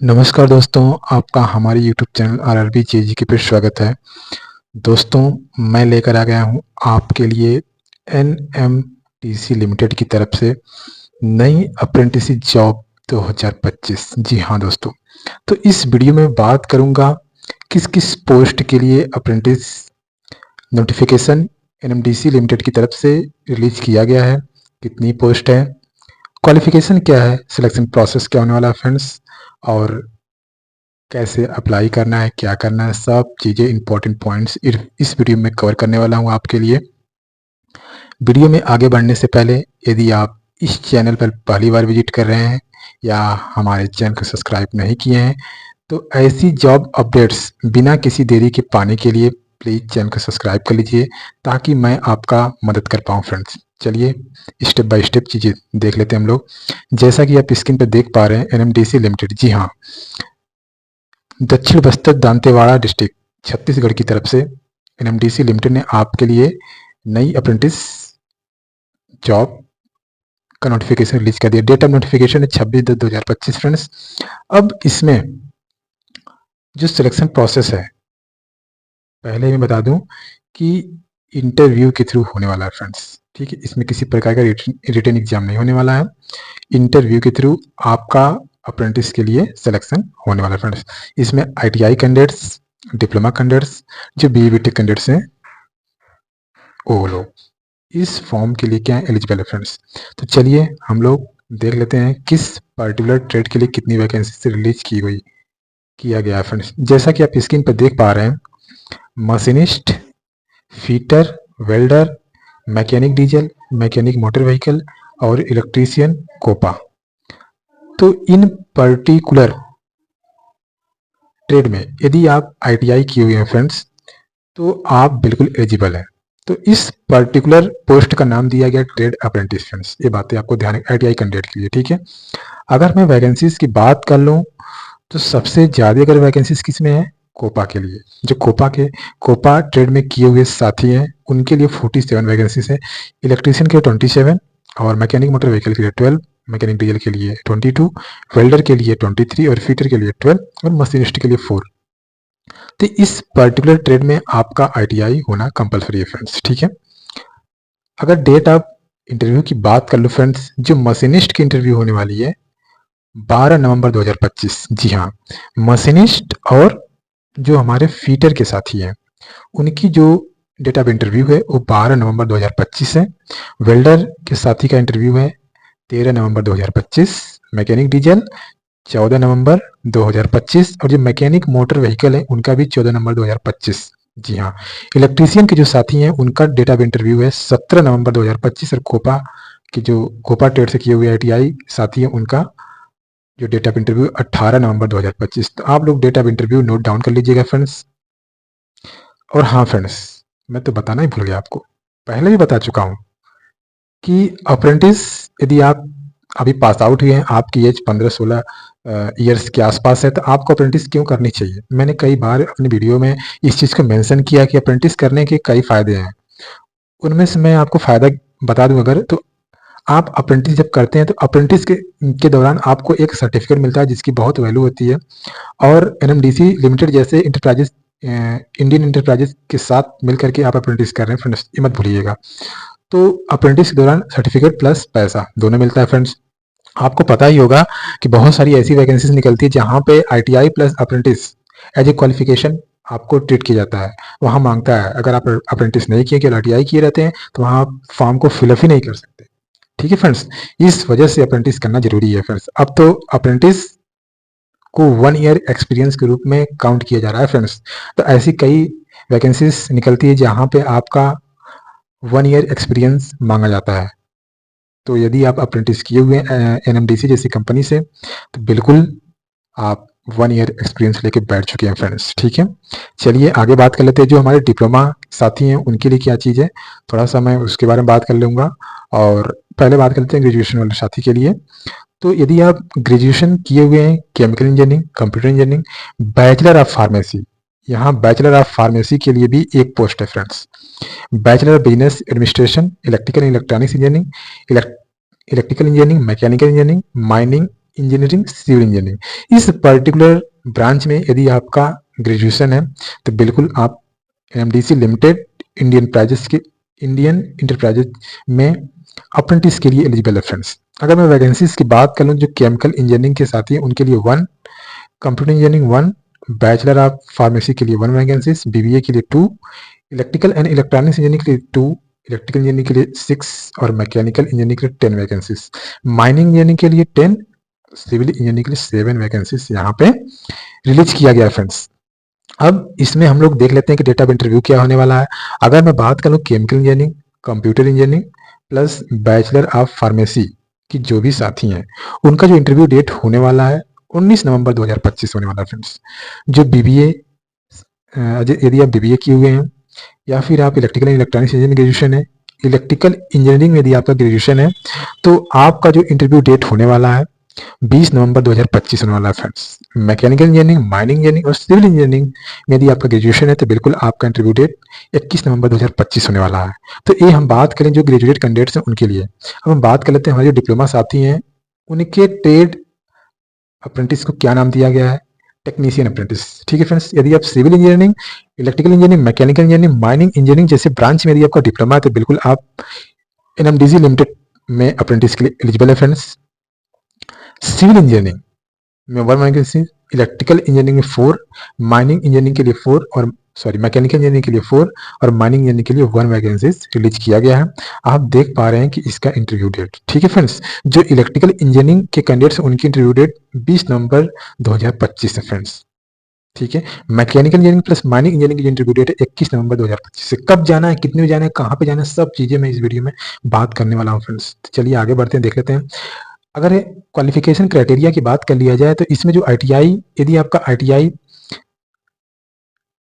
नमस्कार दोस्तों, आपका हमारे यूट्यूब चैनल आरआरबी जेईई पे स्वागत है। दोस्तों, मैं लेकर आ गया हूँ आपके लिए एनएमटीसी लिमिटेड की तरफ से नई अप्रेंटिसशिप जॉब 2025। जी हाँ दोस्तों, तो इस वीडियो में बात करूँगा किस किस पोस्ट के लिए अप्रेंटिस नोटिफिकेशन एनएमटीसी लिमिटेड की तरफ से रिलीज किया गया है, कितनी पोस्ट है, क्वालिफिकेशन क्या है, सिलेक्शन प्रोसेस क्या होने वाला है फ्रेंड्स, और कैसे अप्लाई करना है, क्या करना है, सब चीज़ें इंपॉर्टेंट पॉइंट्स इस वीडियो में कवर करने वाला हूँ आपके लिए। वीडियो में आगे बढ़ने से पहले यदि आप इस चैनल पर पहली बार विजिट कर रहे हैं या हमारे चैनल को सब्सक्राइब नहीं किए हैं, तो ऐसी जॉब अपडेट्स बिना किसी देरी के पाने के लिए प्लीज़ चैनल को सब्सक्राइब कर लीजिए ताकि मैं आपका मदद कर पाऊँ फ्रेंड्स। चलिए स्टेप बाय स्टेप चीज़ें देख लेते हैं हम लोग। जैसा कि आप स्क्रीन पर देख पा रहे हैं, एनएमडीसी लिमिटेड, जी हाँ, दक्षिण बस्तर दांतेवाड़ा डिस्ट्रिक्ट छत्तीसगढ़ की तरफ से एनएमडीसी लिमिटेड ने आपके लिए नई अप्रेंटिस जॉब का नोटिफिकेशन रिलीज कर दिया। डेट ऑफ नोटिफिकेशन है 26/10/2025 फ्रेंड्स। अब इसमें जो सिलेक्शन प्रोसेस है, पहले मैं बता दूं कि इंटरव्यू के थ्रू होने वाला है फ्रेंड्स। ठीक है, इसमें किसी प्रकार का रिटन एग्जाम नहीं होने वाला है। इंटरव्यू के थ्रू आपका अप्रेंटिस के लिए सिलेक्शन होने वाला है फ्रेंड्स। इसमें आईटीआई कैंडिडेट्स, डिप्लोमा कैंडिडेट्स, जो बीई बीटेक कैंडिडेट्स हैं, वो लोग इस फॉर्म के लिए क्या एलिजिबल है फ्रेंड्स। तो चलिए हम लोग देख लेते हैं किस पर्टिकुलर ट्रेड के लिए कितनी वैकेंसी से रिलीज किया गया है फ्रेंड्स। जैसा कि आप स्क्रीन पर देख पा रहे हैं, machinist, fitter, welder, mechanic diesel, mechanic motor vehicle और इलेक्ट्रीशियन कोपा। तो इन पर्टिकुलर ट्रेड में यदि आप आईटीआई किए हुए हैं फ्रेंड्स, तो आप बिल्कुल एलिजिबल हैं। तो इस पर्टिकुलर पोस्ट का नाम दिया गया ट्रेड अप्रेंटिस फ्रेंड्स। ये बातें आपको ध्यान आईटीआई कैंडिडेट के लिए, ठीक है। अगर मैं वैकेंसीज की बात कर लूँ तो सबसे ज़्यादा अगर वैकेंसीज किस में है, कोपा के लिए। जो कोपा ट्रेड में किए हुए साथी हैं उनके लिए 47 वैकेंसीज है। इलेक्ट्रीशियन के 27 और मैकेनिक मोटर व्हीकल के लिए 12, मैकेनिक डीजल के लिए 22, वेल्डर के लिए 23 और फीटर के लिए 12 और मशीनिस्ट के लिए 4। तो इस पर्टिकुलर ट्रेड में आपका आईटीआई होना कंपलसरी है फ्रेंड्स, ठीक है। अगर डेट ऑफ इंटरव्यू की बात कर लो फ्रेंड्स, जो मशीनिस्ट की इंटरव्यू होने वाली है 12 नवंबर 2025। जी हाँ, मशीनिस्ट और जो हमारे फीटर के साथी हैं उनकी जो डेट ऑफ इंटरव्यू है वो 12 नवंबर 2025 है। वेल्डर के साथी का इंटरव्यू है 13 नवंबर 2025, मैकेनिक डीजल 14 नवंबर 2025 और जो मैकेनिक मोटर व्हीकल है उनका भी 14 नवंबर 2025। जी हाँ, इलेक्ट्रीशियन के जो साथी हैं उनका डेट ऑफ इंटरव्यू है 17 नवंबर 2025 और कोपा ट्रेड से किए हुए आईटीआई साथी हैं उनका जो डेट ऑफ इंटरव्यू 18 नवंबर 2025। तो आप लोग date of interview note down कर लीजिएगा फ्रेंड्स। और हाँ फ्रेंड्स, मैं तो बताना ही भूल गया आपको, पहले भी बता चुका हूँ कि अप्रेंटिस यदि आप अभी पास आउट हुए हैं, आपकी एज 15-16 ईयर्स के आसपास है, तो आपको अप्रेंटिस क्यों करनी चाहिए। मैंने कई बार अपनी वीडियो में इस चीज़ को मेंशन किया कि अप्रेंटिस करने के कई फ़ायदे हैं। उनमें से मैं आपको फ़ायदा बता दूं अगर, तो आप अप्रेंटिस जब करते हैं तो अप्रेंटिस के दौरान आपको एक सर्टिफिकेट मिलता है जिसकी बहुत वैल्यू होती है। और एनएमडीसी लिमिटेड जैसे इंटरप्राइजेस, इंडियन इंटरप्राइजेस के साथ मिलकर के आप अप्रेंटिस कर रहे हैं फ्रेंड्स, ये मत भूलिएगा। तो अप्रेंटिस के दौरान सर्टिफिकेट प्लस पैसा दोनों मिलता है फ्रेंड्स। आपको पता ही होगा कि बहुत सारी ऐसी वैकेंसीज निकलती है जहाँ पे ITI plus apprentice as a qualification आपको ट्रीट किया जाता है। वहाँ मांगता है अगर आप अप्रेंटिस नहीं किए, केवल आईटीआई किए रहते हैं, तो वहाँ आप फॉर्म को फिलअप ही नहीं कर सकते। ठीक है फ्रेंड्स, इस वजह से अप्रेंटिस करना जरूरी है फ्रेंड्स। अब तो अप्रेंटिस को 1 ईयर एक्सपीरियंस के रूप में काउंट किया जा रहा है फ्रेंड्स। तो ऐसी कई वैकेंसीज निकलती है जहाँ पे आपका 1 ईयर एक्सपीरियंस मांगा जाता है। तो यदि आप अप्रेंटिस किए हुए हैं एनएमडीसी जैसी कंपनी से, तो बिल्कुल आप 1 ईयर एक्सपीरियंस लेके बैठ चुके हैं फ्रेंड्स, ठीक है। चलिए आगे बात कर लेते हैं, जो हमारे डिप्लोमा साथी हैं उनके लिए क्या चीज़ है, थोड़ा सा मैं उसके बारे में बात कर लूँगा। और पहले बात कर लेते हैं ग्रेजुएशन वाले साथी के लिए। तो यदि आप ग्रेजुएशन किए हुए हैं chemical engineering, computer engineering, bachelor of pharmacy, यहाँ बैचलर ऑफ फार्मेसी के लिए भी एक पोस्ट है friends. Bachelor business administration, electrical and electronics engineering, electrical engineering, mechanical engineering, mining engineering, civil engineering. इस पर्टिकुलर ब्रांच में यदि आपका ग्रेजुएशन है तो बिल्कुल आप एनएमडीसी लिमिटेड इंडियन इंटरप्राइजेज में अप्रेंटिस के लिए एलिजिबल है फ्रेंड्स। अगर मैं वैकेंसीज की बात करूं जो केमिकल इंजीनियरिंग के साथ ही उनके लिए 1, computer engineering 1, bachelor of pharmacy के लिए 1 वैकेंसीज, बीबीए के लिए 2, इलेक्ट्रिकल एंड इलेक्ट्रॉनिक्स इंजीनियरिंग के लिए 2, इलेक्ट्रिकल इंजीनियरिंग के लिए 6 और मैकेनिकल इंजीनियरिंग के लिए 10 वैकेंसीज, माइनिंग इंजीनियरिंग के लिए 10, सिविल इंजीनियरिंग के लिए 7 वैकेंसीज यहाँ पे रिलीज किया गया है फ्रेंड्स। अब इसमें हम लोग देख लेते हैं कि डेट ऑफ इंटरव्यू क्या होने वाला है। अगर मैं बात करूं chemical engineering, computer engineering plus bachelor of pharmacy की जो भी साथी हैं उनका जो इंटरव्यू डेट होने वाला है 19 नवंबर 2025 होने वाला है फ्रेंड्स। जो बीबीए, यदि आप बीबीए किए हुए हैं या फिर आप electrical and electronics engineering graduation है, इलेक्ट्रिकल इंजीनियरिंग में यदि आपका ग्रेजुएशन है तो आपका जो इंटरव्यू डेट होने वाला है 20 नवंबर 2025 होने वाला है friends. Mechanical engineering, mining engineering और सिविल इंजीनियरिंग में यदि आपका ग्रेजुएशन है तो बिल्कुल आपका इंटरव्यू डेट 21 नवंबर 2025 होने वाला है। तो ये हम बात करें जो ग्रेजुएट कैंडिडेट्स हैं उनके लिए। अब हम बात कर लेते हैं हमारे जो डिप्लोमा साथी हैं उनके ट्रेड अप्रेंटिस को क्या नाम दिया गया है, टेक्नीशियन अप्रेंटिस। ठीक है फ्रेंड्स, यदि आप civil engineering, electrical engineering, mechanical engineering, mining engineering जैसे ब्रांच में यदि आपका डिप्लोमा है तो बिल्कुल आप एनएमडीसी लिमिटेड में अप्रेंटिस के लिए एलिजिबल है फ्रेंड्स। सिविल इंजीनियरिंग में 1 वैकेंसी, इलेक्ट्रिकल इंजीनियरिंग में 4, माइनिंग इंजीनियरिंग के लिए 4 और मैकेनिकल इंजीनियरिंग के लिए 4 और माइनिंग इंजीनियरिंग के लिए 1 वैकेंसीज रिलीज किया गया है। आप देख पा रहे हैं कि इसका इंटरव्यू डेट, ठीक है फ्रेंड्स, जो इलेक्ट्रिकल इंजीनियरिंग के कैंडिडेट्स उनकी इंटरव्यू डेट 20 नवंबर 2025 है फ्रेंड्स। ठीक है, mechanical engineering plus mining engineering की इंटरव्यू डेट है 21 नवंबर 2025 से। कब जाना है, कितने बजे जाना है, कहाँ पे जाना है, सब चीजें मैं इस वीडियो में बात करने वाला हूँ फ्रेंड्स। तो चलिए आगे बढ़ते हैं, देख लेते हैं। अगर क्वालिफिकेशन क्राइटेरिया की बात कर लिया जाए तो इसमें जो आईटीआई, यदि आपका आईटीआई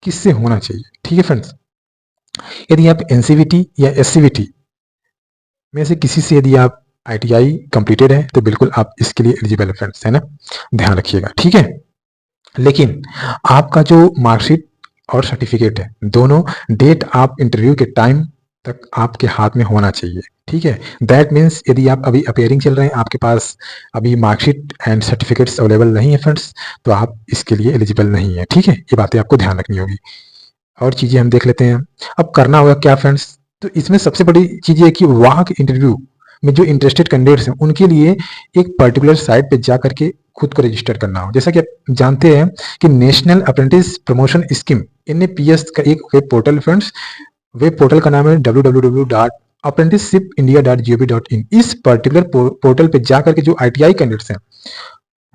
किससे होना चाहिए, ठीक है फ्रेंड्स, यदि आप एनसीवीटी या एससीवीटी में से किसी से यदि आप आईटीआई कंप्लीटेड है तो बिल्कुल आप इसके लिए एलिजिबल है फ्रेंड्स, है ना, ध्यान रखिएगा, ठीक है। लेकिन आपका जो मार्कशीट और सर्टिफिकेट है दोनों डेट आप इंटरव्यू के टाइम तक आपके हाथ में होना चाहिए, ठीक है। दैट मीन्स यदि आप अभी अपेयरिंग चल रहे हैं, आपके पास अभी मार्कशीट एंड सर्टिफिकेट्स अवेलेबल नहीं है फ्रेंड्स, तो आप इसके लिए एलिजिबल नहीं है, ठीक है। ये बातें आपको ध्यान रखनी होगी। और चीजें हम देख लेते हैं। अब करना होगा क्या फ्रेंड्स, तो इसमें सबसे बड़ी चीज है कि वहां के इंटरव्यू में जो इंटरेस्टेड कैंडिडेट्स हैं उनके लिए एक पर्टिकुलर साइट पे जा करके खुद को रजिस्टर करना हो। जैसा कि आप जानते हैं कि नेशनल अप्रेंटिस प्रमोशन स्कीम एनएपीएस का एक web portal friends, web portal का नाम है www.apprenticeshipindia.gov.in। इस पर्टिकुलर पोर्टल पे जाकर के जो आईटीआई कैंडिडेट्स हैं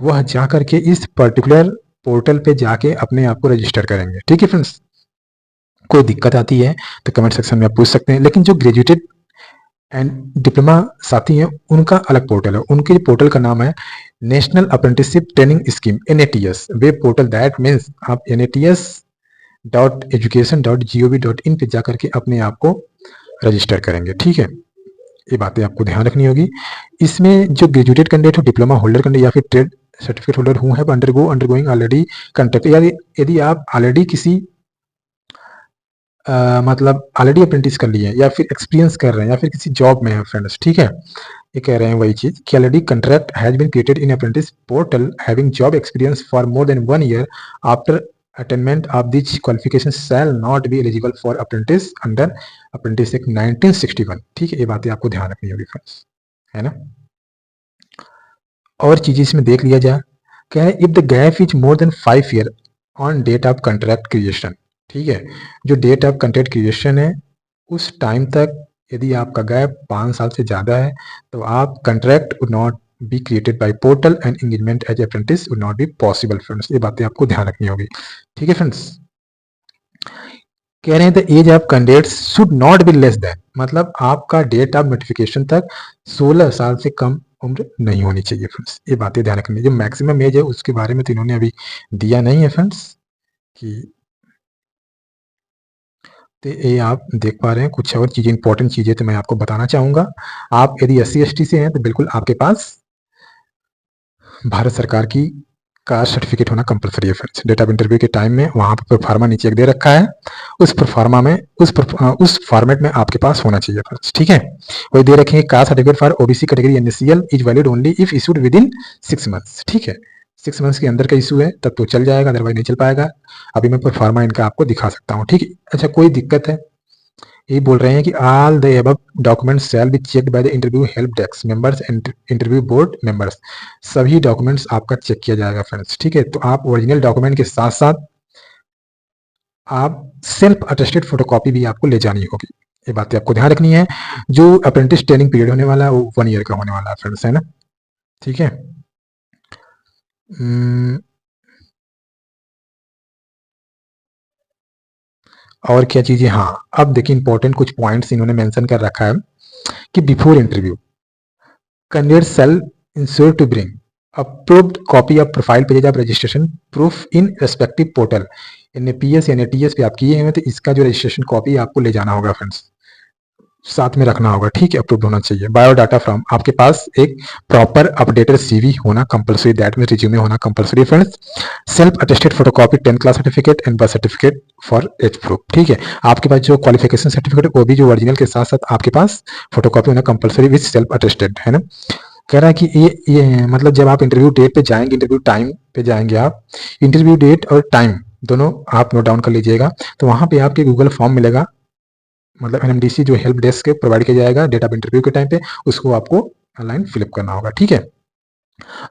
वह जाकर के इस पर्टिकुलर पोर्टल पे जाके अपने आप को रजिस्टर करेंगे, ठीक है फ्रेंड्स। कोई दिक्कत आती है तो कमेंट सेक्शन में आप पूछ सकते हैं। लेकिन जो ग्रेजुएटेड एंड डिप्लोमा साथी हैं उनका अलग पोर्टल है, उनके पोर्टल का नाम है national apprenticeship training scheme NATS web portal. That means आप NATS.education.gov.in पे जाकर के अपने आप को रजिस्टर करेंगे, ठीक है। ये बातें आपको ध्यान रखनी होगी। इसमें जो ग्रेजुएटेड कैंडिडेट हो, डिप्लोमा होल्डर कैंडिडेट या फिर trade certificate holder who have undergoing already contract, यदि आप ऑलरेडी किसी मतलब ऑलरेडी अप्रेंटिस कर लिए या फिर एक्सपीरियंस कर रहे हैं या फिर किसी जॉब में है फ्रेंड्स, ठीक है। ये कह रहे हैं वही चीज कि already contract has been created in apprentice portal having job experience for more than 1 year after attainment of this qualification shall not be eligible for apprentice under Apprentice Act 1961, ठीक है। ये बातें आपको ध्यान रखनी होगी फ्रेंड्स, है ना। और चीजें इसमें देख लिया जाए, कह रहे if the gap is more than 5 year on date of contract creation, ठीक है। जो डेट ऑफ कंट्रैक्ट क्रिएशन है उस टाइम तक यदि आपका गैप 5 साल से ज्यादा है तो आप contract would not be created by portal and engagement as apprentice would not be possible friends. ये बातें आपको ध्यान रखनी होगी, ठीक है फ्रेंड्स। कह रहे हैं the age of candidates should not be less than, मतलब आपका डेट ऑफ नोटिफिकेशन तक 16 साल से कम उम्र नहीं होनी चाहिए फ्रेंड्स। ये बातें ध्यान रखनी है। जो मैक्सिमम एज है उसके बारे में तो इन्होंने अभी दिया नहीं है फ्रेंड्स कि, तो ये आप देख पा रहे हैं। कुछ और चीजें इंपॉर्टेंट चीजें तो मैं आपको बताना चाहूंगा। आप यदि SC ST से हैं तो बिल्कुल आपके पास भारत सरकार की कास्ट सर्टिफिकेट होना कंपलसरी है फ्रेंड्स। डेट ऑफ इंटरव्यू के टाइम में वहां पर प्रोफार्मा नीचे एक दे रखा है, उस प्रोफार्मा में उस फॉर्मेट में आपके पास होना चाहिए फ्रेंड्स, ठीक है। वही दे रखेंगे caste certificate for OBC category NSCL is valid only if issued with in 6 months, ठीक है। 6 मंथ्स के अंदर का इशू है तब तो चल जाएगा, अदरवाइज नहीं चल पाएगा। अभी मैं प्रोफार्मा इनका आपको दिखा सकता हूँ, ठीक है। अच्छा, कोई दिक्कत है? यही बोल रहे हैं कि all the above documents shall be checked by the interview help desk members and interview board members. सभी डॉक्यूमेंट्स आपका चेक किया जाएगा फ्रेंड्स, ठीक है। तो आप ओरिजिनल डॉक्यूमेंट के साथ साथ आप सेल्फ अटेस्टेड फोटोकॉपी भी आपको ले जानी होगी। ये बातें आपको ध्यान रखनी है। जो अप्रेंटिस ट्रेनिंग पीरियड होने वाला है वो 1 ईयर का होने वाला है फ्रेंड्स, है ना, ठीक है। और क्या चीजें, हाँ अब देखिए इंपॉर्टेंट कुछ पॉइंट्स इन्होंने मेंशन कर रखा है कि before interview candidate shall ensure to bring approved copy of profile page of registration proof in respective portal. NAPS या एनएटीएस पे आप किए हैं तो इसका जो रजिस्ट्रेशन कॉपी आपको ले जाना होगा फ्रेंड्स, साथ में रखना होगा, ठीक है। अप्रूव्ड होना चाहिए। बायोडाटा फ्रॉम, आपके पास एक प्रॉपर अपडेटेड सीवी होना कंपलसरी, दैट मीन रिज्यूमे होना compulsory friends. Self attested photocopy 10th class certificate and birth certificate for age proof, ठीक है। आपके पास जो क्वालिफिकेशन सर्टिफिकेट वो भी जो ओरिजिनल के साथ साथ आपके पास फोटोकॉपी होना कंपलसरी विथ सेल्फ अटेस्टेड, है ना। कह रहा है कि ये मतलब जब आप इंटरव्यू डेट पे जाएंगे, इंटरव्यू टाइम पे जाएंगे, आप इंटरव्यू डेट और टाइम दोनों आप नोट डाउन कर लीजिएगा। तो वहां पे आपके गूगल फॉर्म मिलेगा, मतलब एनएमडीसी जो हेल्प डेस्क के प्रोवाइड किया जाएगा डेट ऑफ इंटरव्यू के टाइम पे, उसको आपको ऑनलाइन फिलअप करना होगा, ठीक है।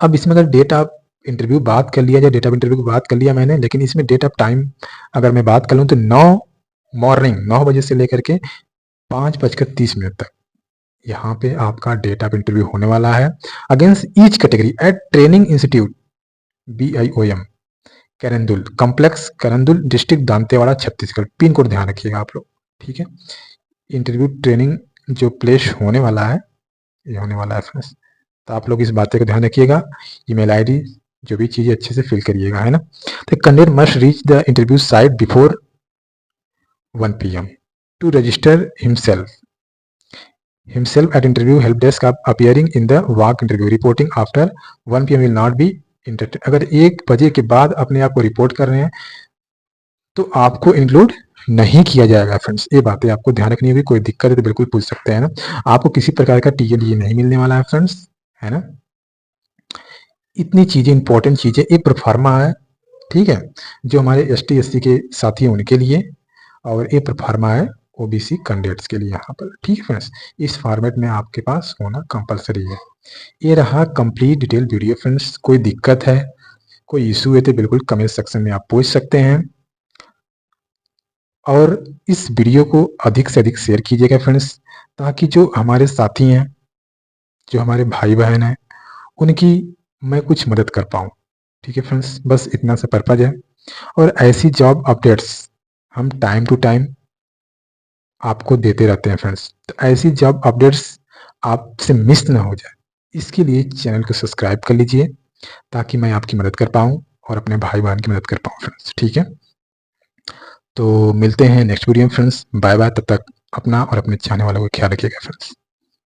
अब इसमें अगर डेट ऑफ इंटरव्यू बात कर लिया जाए, डेट ऑफ इंटरव्यू की बात कर लिया मैंने, लेकिन इसमें डेट ऑफ टाइम अगर मैं बात कर लूँ तो 9 बजे से लेकर के 5:30 तक यहाँ पे आपका डेट ऑफ इंटरव्यू होने वाला है। Against each category at training institute BIOM Kirandul complex, Kirandul district Dantewada Chhattisgarh. Pin code ध्यान रखिएगा आप लोग, ठीक है। इंटरव्यू ट्रेनिंग जो प्लेस होने वाला है ये होने वाला है फ्रेंड्स, तो आप लोग इस बातें को ध्यान रखिएगा। ईमेल आईडी जो भी चीज़ें अच्छे से फिल करिएगा, है ना। तो candidate must reach the interview site before 1 PM to register himself at interview help desk appearing in the walk interview reporting after 1 PM will not be entertained। अगर 1 बजे के बाद अपने आप को रिपोर्ट कर रहे हैं तो आपको इंक्लूड नहीं किया जाएगा फ्रेंड्स। ये बातें आपको ध्यान रखनी होगी। कोई दिक्कत है तो बिल्कुल पूछ सकते हैं ना। आपको किसी प्रकार का टीएल ये नहीं मिलने वाला है फ्रेंड्स, है ना। इतनी चीजें इंपॉर्टेंट चीजें, ये प्रोफार्मा है, ठीक है, जो हमारे ST SC के साथी हैं उनके लिए, और ये प्रोफार्मा है ओबीसी कैंडिडेट्स के लिए यहाँ पर, ठीक है फ्रेंड्स। इस फॉर्मेट में आपके पास होना कंपलसरी है। ये रहा कंप्लीट डिटेल वीडियो फ्रेंड्स। कोई दिक्कत है, कोई इशू है तो बिल्कुल कमेंट सेक्शन में आप पूछ सकते हैं, और इस वीडियो को अधिक से अधिक शेयर कीजिएगा फ्रेंड्स, ताकि जो हमारे साथी हैं, जो हमारे भाई बहन हैं, उनकी मैं कुछ मदद कर पाऊँ, ठीक है फ्रेंड्स। बस इतना सा पर्पज है। और ऐसी जॉब अपडेट्स हम टाइम टू टाइम आपको देते रहते हैं फ्रेंड्स, तो ऐसी जॉब अपडेट्स आपसे मिस ना हो जाए, इसके लिए चैनल को सब्सक्राइब कर लीजिए, ताकि मैं आपकी मदद कर पाऊँ और अपने भाई बहन की मदद कर पाऊँ फ्रेंड्स, ठीक है। तो मिलते हैं नेक्स्ट वीडियो में फ्रेंड्स, बाय बाय। तब तक अपना और अपने चाहने वालों का ख्याल रखिएगा फ्रेंड्स।